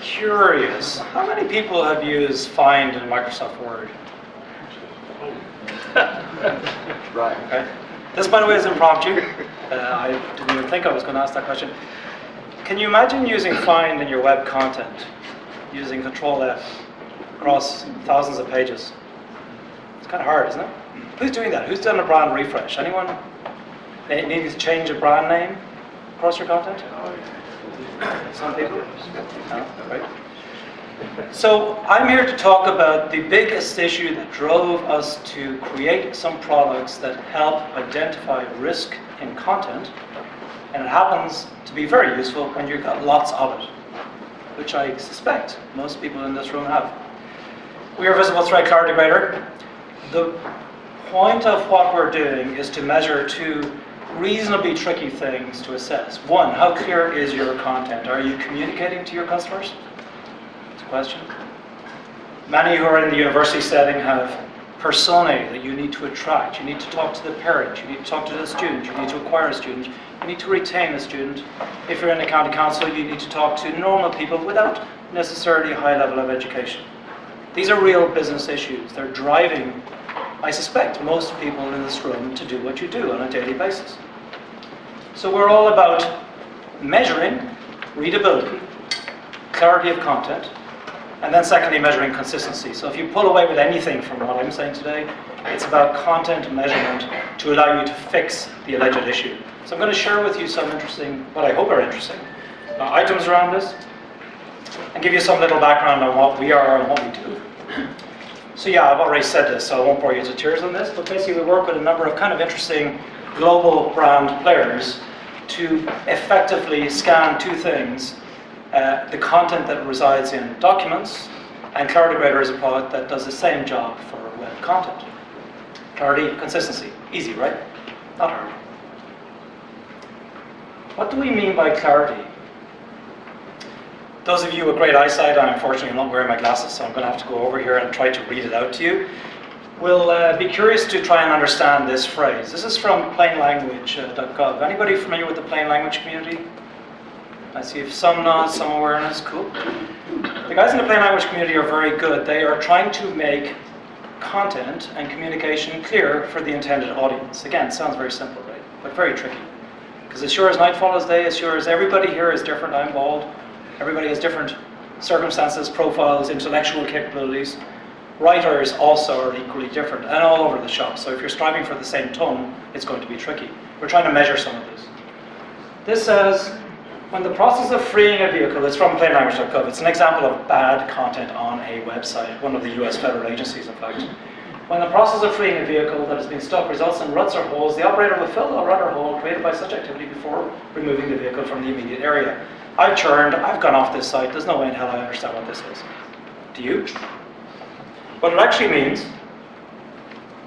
curious, how many people have used Find in Microsoft Word? Right. Okay. This, by the way, is impromptu. I didn't even think I was going to ask that question. Can you imagine using Find in your web content, using Control F across thousands of pages? It's kind of hard, isn't it? Who's doing that? Who's done a brand refresh? Anyone needing to change a brand name across your content? Some people? No? Right. So I'm here to talk about the biggest issue that drove us to create some products that help identify risk in content, and it happens to be very useful when you've got lots of it, which I suspect most people in this room have. We are Visible Threat Clarity Grader. The point of what we're doing is to measure two reasonably tricky things to assess. One, how clear is your content? Are you communicating to your customers? It's a question. Many who are in the university setting have personae that you need to attract. You need to talk to the parent, you need to talk to the student, you need to acquire a student, you need to retain a student. If you're in the county council, you need to talk to normal people without necessarily a high level of education. These are real business issues. They're driving, I suspect, most people in this room to do what you do on a daily basis. So we're all about measuring readability, clarity of content, and then secondly, measuring consistency. So if you pull away with anything from what I'm saying today, it's about content measurement to allow you to fix the alleged issue. So I'm going to share with you some interesting, what I hope are interesting, items around this, and give you some little background on what we are and what we do. So yeah, I've already said this, so I won't bore you to tears on this, but basically we work with a number of kind of interesting global brand players to effectively scan two things: the content that resides in documents, and Clarity Grader is a product that does the same job for web content. Clarity, consistency, easy, right? Not hard. What do we mean by clarity? Those of you with great eyesight, unfortunately I'm not wearing my glasses, so I'm going to have to go over here and try to read it out to you. We'll be curious to try and understand this phrase. This is from plainlanguage.gov. Anybody familiar with the plain language community? I see some nods, some awareness, cool. The guys in the plain language community are very good. They are trying to make content and communication clear for the intended audience. Again, it sounds very simple, right? But very tricky. Because as sure as night follows day, as sure as everybody here is different, I'm bald, everybody has different circumstances, profiles, intellectual capabilities. Writers also are equally different and all over the shop. So if you're striving for the same tone, it's going to be tricky. We're trying to measure some of this. This says, when the process of freeing a vehicle, it's from plainlanguage.gov, it's an example of bad content on a website, one of the US federal agencies in fact. When the process of freeing a vehicle that has been stuck results in ruts or holes, the operator will fill a rut or hole created by such activity before removing the vehicle from the immediate area. I've churned, I've gone off this site, there's no way in hell I understand what this is. Do you? What it actually means,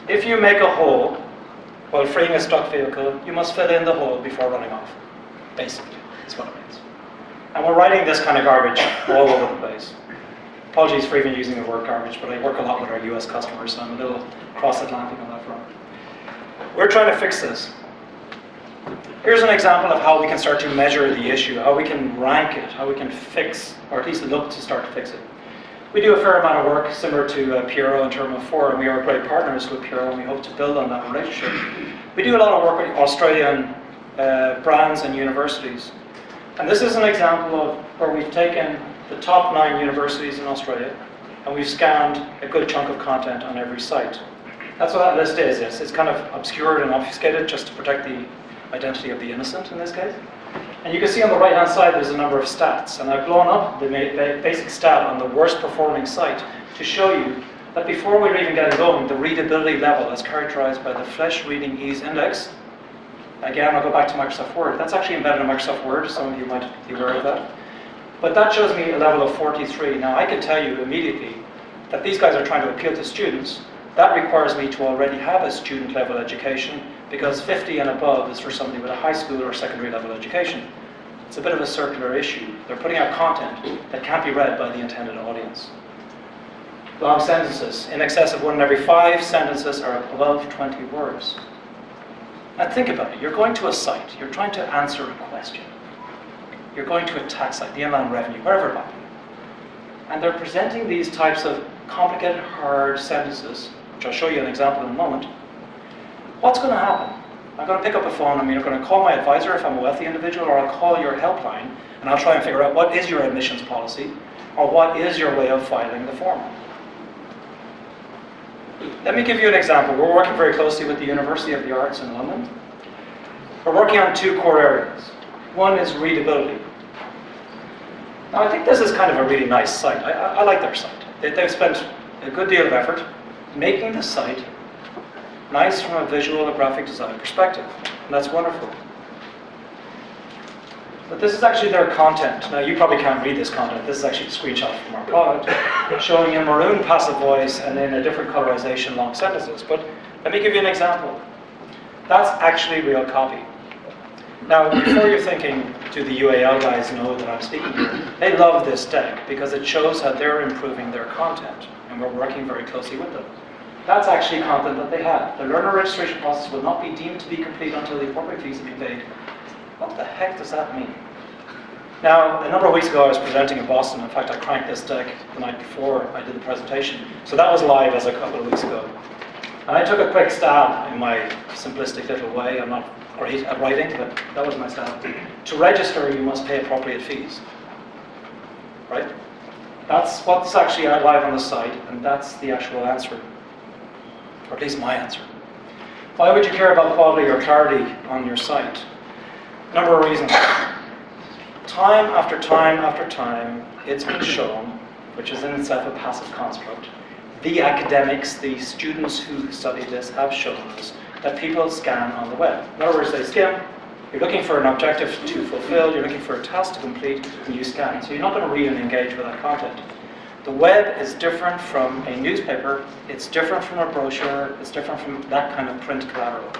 if you make a hole while freeing a stuck vehicle, you must fill in the hole before running off. Basically, that's what it means. And we're writing this kind of garbage all over the place. Apologies for even using the word garbage, but I work a lot with our US customers, so I'm a little cross-Atlantic on that front. We're trying to fix this. Here's an example of how we can start to measure the issue, how we can rank it, how we can fix, or at least look to start to fix it. We do a fair amount of work similar to Puro and Termo4, and we are great partners with Puro, and we hope to build on that relationship. We do a lot of work with Australian brands and universities. And this is an example of where we've taken the top 9 universities in Australia, and we've scanned a good chunk of content on every site. That's what that list is. It's kind of obscured and obfuscated just to protect the identity of the innocent in this case. And you can see on the right-hand side there's a number of stats, and I've blown up the basic stat on the worst performing site to show you that before we're even getting going, the readability level as characterized by the Flesh Reading Ease Index. Again, I'll go back to Microsoft Word. That's actually embedded in Microsoft Word, some of you might be aware of that. But that shows me a level of 43. Now I can tell you immediately that these guys are trying to appeal to students. That requires me to already have a student level education, because 50 and above is for somebody with a high school or secondary level education. It's a bit of a circular issue. They're putting out content that can't be read by the intended audience. Long sentences. In excess of 1 in every 5 sentences are above 20 words. And think about it. You're going to a site. You're trying to answer a question. You're going to a tax site, the inland revenue, wherever it might be. and they're presenting these types of complicated, hard sentences, which I'll show you an example in a moment, what's going to happen? I'm going to pick up a phone, I'm either going to call my advisor if I'm a wealthy individual, or I'll call your helpline, and I'll try and figure out what is your admissions policy, or what is your way of filing the form. Let me give you an example. We're working very closely with the University of the Arts in London. We're working on two core areas. One is readability. Now, I think this is kind of a really nice site. I like their site. They've spent a good deal of effort making the site nice from a visual and graphic design perspective, and that's wonderful. But this is actually their content. Now, you probably can't read this content. This is actually a screenshot from our product, showing in maroon passive voice and in a different colorization long sentences. But let me give you an example. That's actually real copy. Now, before you're thinking, do the UAL guys know that I'm speaking here? They love this deck because it shows how they're improving their content, and we're working very closely with them. That's actually content that they have. The learner registration process will not be deemed to be complete until the appropriate fees have been paid. What the heck does that mean? Now, a number of weeks ago I was presenting in Boston. In fact, I cranked this deck the night before I did the presentation. So that was live as a couple of weeks ago. And I took a quick stab in my simplistic little way. I'm not great at writing, but that was my stab. To register, you must pay appropriate fees. Right? That's what's actually out live on the site, and that's the actual answer. Or at least my answer. Why would you care about quality or clarity on your site? A number of reasons. Time after time after time, it's been shown, which is in itself a passive construct. The academics, the students who study this have shown us that people scan on the web. In other words, they skim. You're looking for an objective to fulfill, you're looking for a task to complete, and you scan. So you're not going to read and engage with that content. The web is different from a newspaper, it's different from a brochure, it's different from that kind of print collateral.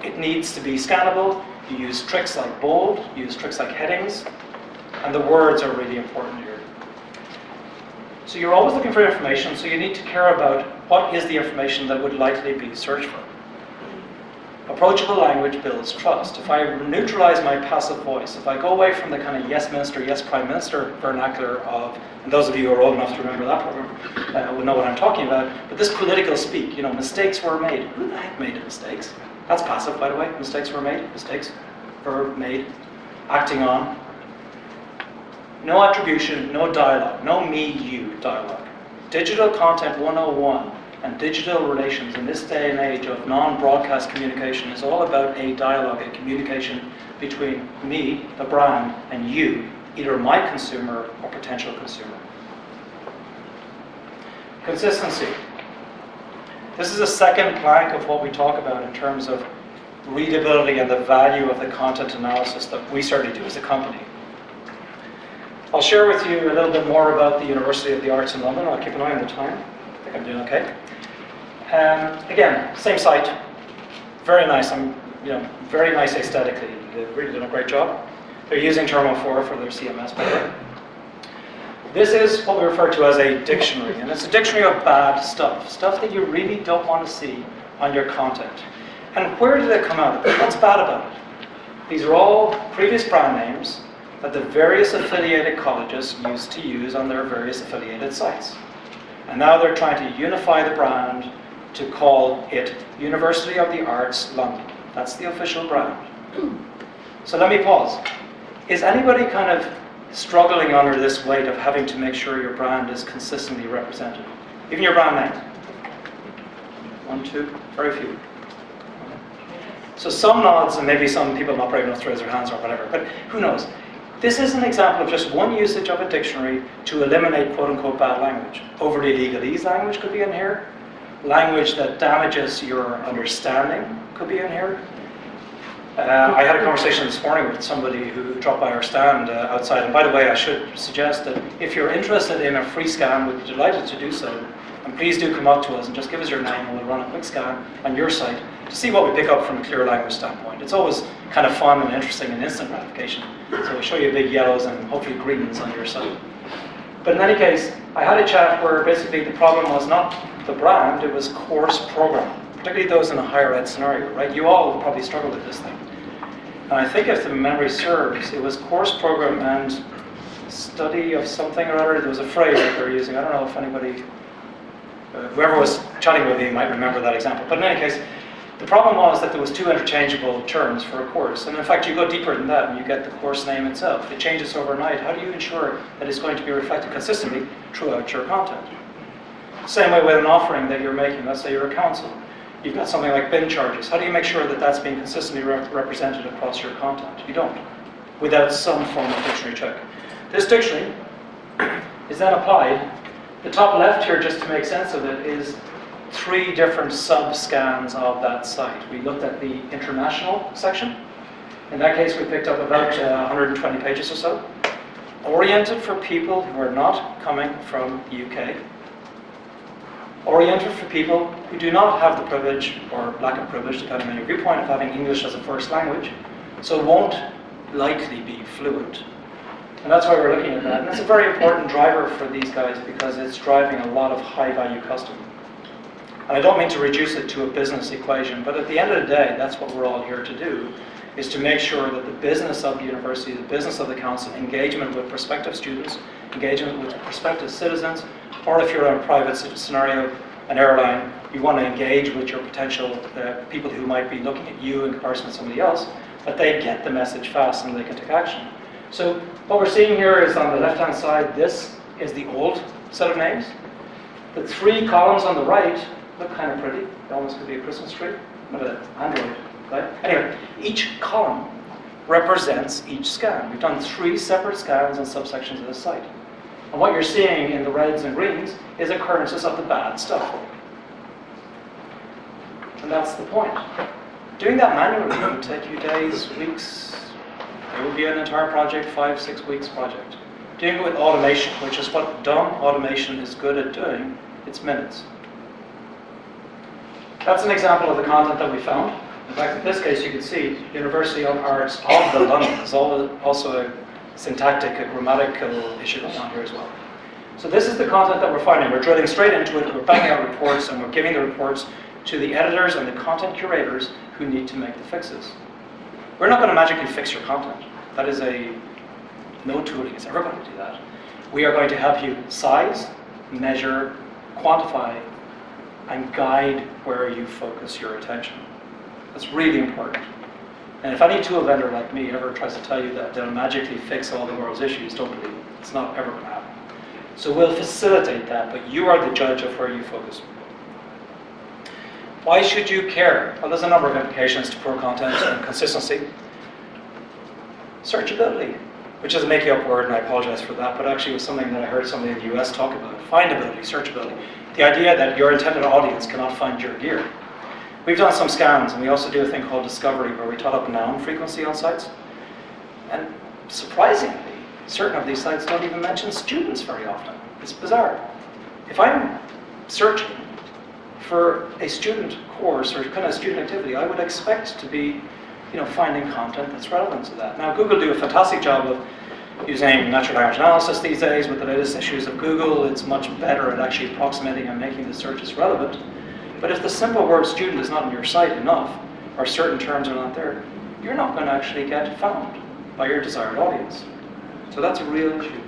It needs to be scannable. You use tricks like bold, you use tricks like headings, and the words are really important here. So you're always looking for information, so you need to care about what is the information that would likely be searched for. Approachable language builds trust. If I neutralize my passive voice, if I go away from the kind of yes minister, yes prime minister vernacular of, and those of you who are old enough to remember that program will know what I'm talking about, but this political speak, you know, mistakes were made. Who the heck made mistakes? That's passive, by the way. Mistakes were made. Mistakes, verb made, acting on. No attribution, no dialogue, no me, you dialogue. Digital content 101 and digital relations in this day and age of non-broadcast communication is all about a dialogue, a communication between me, the brand, and you, either my consumer or potential consumer. Consistency. This is a second plank of what we talk about in terms of readability and the value of the content analysis that we certainly do as a company. I'll share with you a little bit more about the University of the Arts in London. I'll keep an eye on the time. I think I'm doing okay. Again, same site, very nice. Very nice aesthetically. They've really done a great job. They're using Termo 4 for their CMS paper. This is what we refer to as a dictionary, and it's a dictionary of bad stuff, stuff that you really don't want to see on your content. And where did it come out of? What's bad about it? These are all previous brand names that the various affiliated colleges used to use on their various affiliated sites. And now they're trying to unify the brand to call it University of the Arts London. That's the official brand. So let me pause. Is anybody kind of struggling under this weight of having to make sure your brand is consistently represented? Even your brand name? One, two, very few. So some nods, and maybe some people not brave enough to raise their hands or whatever, but who knows? This is an example of just one usage of a dictionary to eliminate quote-unquote bad language. Overly legalese language could be in here. Language that damages your understanding could be in here. I had a conversation this morning with somebody who dropped by our stand outside. And by the way, I should suggest that if you're interested in a free scan, we'd be delighted to do so. And please do come up to us and just give us your name and we'll run a quick scan on your site to see what we pick up from a clear language standpoint. It's always kind of fun and interesting and instant gratification. So we'll show you big yellows and hopefully greens on your site. But in any case, I had a chat where basically the problem was not the brand, it was course program, particularly those in a higher ed scenario, right? You all probably struggle with this thing. And I think if the memory serves, it was course program and study of something or other. There was a phrase that they were using. I don't know if anybody, whoever was chatting with me might remember that example. But in any case, the problem was that there was two interchangeable terms for a course. And in fact, you go deeper than that and you get the course name itself. It changes overnight. How do you ensure that it's going to be reflected consistently throughout your content? Same way with an offering that you're making. Let's say you're a council. You've got something like bin charges. How do you make sure that that's being consistently represented across your content? You don't, without some form of dictionary check. This dictionary is then applied. The top left here, just to make sense of it, is 3 different sub-scans of that site. We looked at the international section. In that case, we picked up about 120 pages or so, oriented for people who are not coming from UK, oriented for people who do not have the privilege, or lack of privilege, depending on your viewpoint, of having English as a first language, so won't likely be fluent. And that's why we're looking at that. And it's a very important driver for these guys because it's driving a lot of high-value custom. And I don't mean to reduce it to a business equation, but at the end of the day, that's what we're all here to do, is to make sure that the business of the university, the business of the council, engagement with prospective students, engagement with prospective citizens, or if you're in a private scenario, an airline, you want to engage with your potential people who might be looking at you in comparison to somebody else, but they get the message fast and they can take action. So what we're seeing here is on the left-hand side, this is the old set of names. The 3 columns on the right look kind of pretty. It almost could be a Christmas tree, but an Android, right? Anyway, each column represents each scan. We've done 3 separate scans and subsections of the site. And what you're seeing in the reds and greens is occurrences of the bad stuff. And that's the point. Doing that manually would take you days, weeks. It would be an entire project, 5-6 weeks project. Doing it with automation, which is what dumb automation is good at doing, it's minutes. That's an example of the content that we found. In fact, in this case, you can see University of Arts of the London. There's also a syntactic, a grammatical issue going on here as well. So this is the content that we're finding. We're drilling straight into it, we're banging out reports, and we're giving the reports to the editors and the content curators who need to make the fixes. We're not going to magically fix your content. That is no tooling is ever going to do that. We are going to help you size, measure, quantify, and guide where you focus your attention. That's really important. And if any tool vendor like me ever tries to tell you that they'll magically fix all the world's issues, don't believe it. It's not ever going to happen. So we'll facilitate that, but you are the judge of where you focus. Why should you care? Well, there's a number of implications to poor content and consistency. Searchability, which is a make-up word, and I apologize for that, but actually it was something that I heard somebody in the US talk about. Findability, searchability. The idea that your intended audience cannot find your gear. We've done some scans, and we also do a thing called discovery, where we tot up noun frequency on sites. And surprisingly, certain of these sites don't even mention students very often. It's bizarre. If I'm searching for a student course or kind of student activity, I would expect to be, finding content that's relevant to that. Now, Google do a fantastic job of using natural language analysis these days with the latest issues of Google. It's much better at actually approximating and making the searches relevant. But if the simple word student is not on your site enough, or certain terms are not there, you're not going to actually get found by your desired audience. So that's a real issue.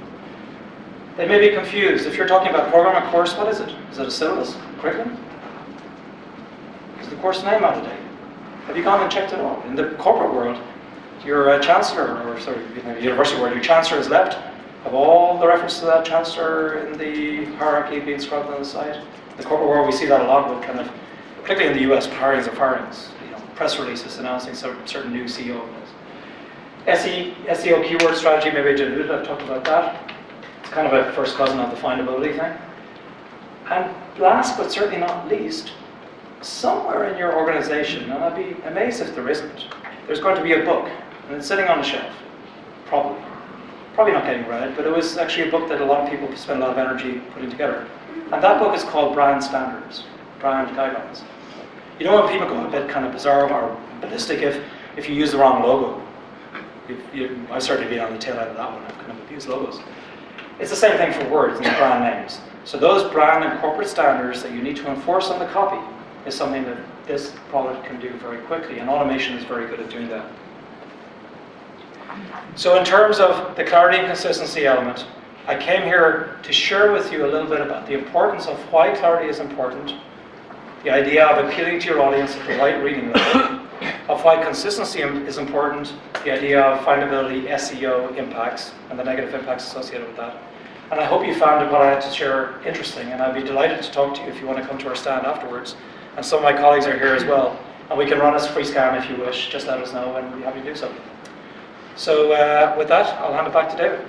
They may be confused. If you're talking about program or course, what is it? Is it a syllabus? Curriculum? Is the course name out of date? Have you gone and checked it out? In the corporate world, your chancellor, in the university world, your chancellor is left. Have all the reference to that chancellor in the hierarchy being scrubbed on the site? In the corporate world, we see that a lot with particularly in the US, hirings of firings, press releases announcing certain new CEO. SEO keyword strategy, maybe I did. I've talked about that. It's kind of a first cousin of the findability thing. And last but certainly not least, somewhere in your organization, and I'd be amazed if there isn't, there's going to be a book, and it's sitting on the shelf, probably not getting read, but it was actually a book that a lot of people spend a lot of energy putting together. And that book is called Brand Standards, Brand Guidelines. You know when people go a bit kind of bizarre or ballistic if you use the wrong logo? I've certainly been on the tail end of that one. I've kind of abused logos. It's the same thing for words and brand names. So those brand and corporate standards that you need to enforce on the copy is something that this product can do very quickly, and automation is very good at doing that. So in terms of the clarity and consistency element, I came here to share with you a little bit about the importance of why clarity is important, the idea of appealing to your audience at the right reading level, of why consistency is important, the idea of findability, SEO impacts, and the negative impacts associated with that. And I hope you found what I had to share interesting, and I'd be delighted to talk to you if you want to come to our stand afterwards. And some of my colleagues are here as well. And we can run a free scan if you wish, just let us know and we'll be happy to do so. So with that, I'll hand it back to David.